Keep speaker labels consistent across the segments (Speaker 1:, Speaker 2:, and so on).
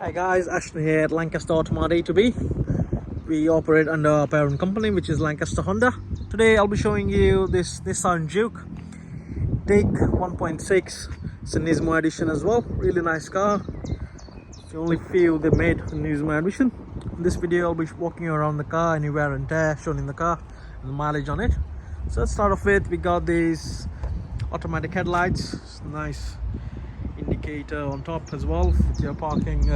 Speaker 1: Hi guys, Ashton here at Lancaster Automart A2B. We operate under our parent company, which is Lancaster Honda. Today I'll be showing you this Nissan Juke Take 1.6. It's a Nismo edition as well. Really nice car. It's the only few they made in Nismo edition. In this video I'll be walking around the car, any wear and tear shown in the car, and the mileage on it. So let's start off with, we got these automatic headlights. It's nice indicator on top as well with your parking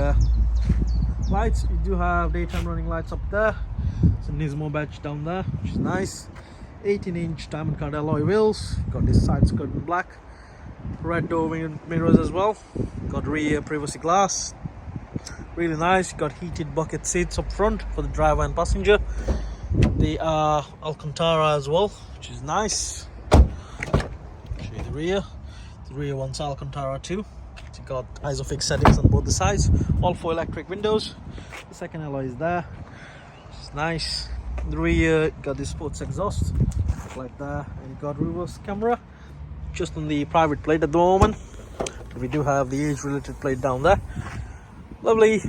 Speaker 1: lights. You do have daytime running lights up there. Some Nismo badge down there, which is nice. 18-inch diamond cut alloy wheels. Got this side skirt in black. Red door mirrors as well. Got rear privacy glass. Really nice. Got heated bucket seats up front for the driver and passenger. They are Alcantara as well, which is nice. Show you the rear. The rear one's Alcantara too. So you got ISOFIX settings on both the sides. All 4 electric windows. The second alloy is there, which is nice. The rear got the sports exhaust like that, and you got reverse camera just on the private plate at the moment. We do have the age related plate down there. Lovely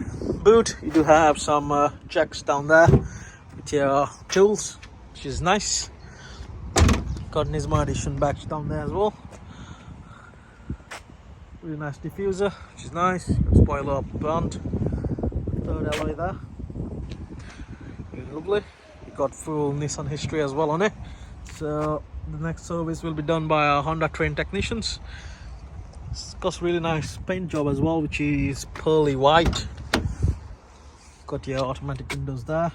Speaker 1: boot. You do have some jacks down there with your tools, which is nice. Got Nismo edition badge down there as well. Really nice diffuser, which is nice. Got spoiler up front. Third alloy there. Really lovely. You got full Nissan history as well on it. So the next service will be done by our Honda trained technicians. It's got really nice paint job as well, which is pearly white. Got your automatic windows there.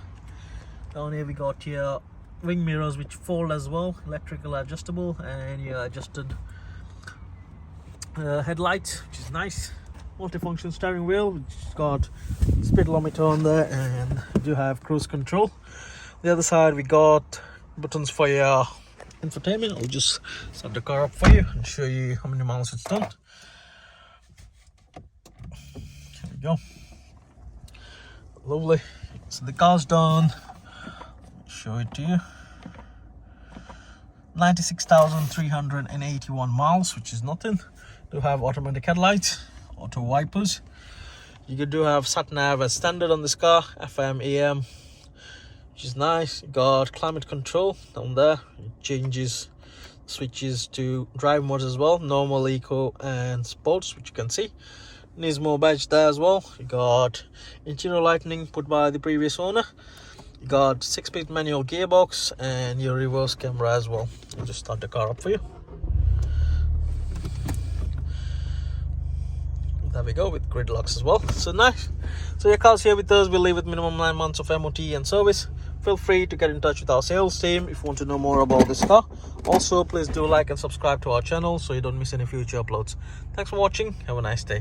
Speaker 1: Down here we got your wing mirrors, which fold as well, electrical adjustable, and your adjusted headlights, which is nice. Multifunction steering wheel, which has got speedometer on there, and you do have cruise control. The other side we got buttons for your infotainment. I'll just set the car up for you and show you how many miles it's done. Here we go. Lovely. So the car's done, show it to you, 96,381 miles, which is nothing. Do have automatic headlights, auto wipers. You do have sat nav as standard on this car, FM, AM, which is nice. You got climate control down there. It changes, switches to drive modes as well, normal, eco, and sports, which you can see. Nismo badge there as well. You got interior lighting put by the previous owner. You got 6-speed manual gearbox and your reverse camera as well. I'll just start the car up for you. There we go, with grid locks as well. So nice. So your car's here with us. We'll leave with minimum 9 months of MOT and service. Feel free to get in touch with our sales team if you want to know more about this car. Also, please do like and subscribe to our channel so you don't miss any future uploads. Thanks for watching. Have a nice day.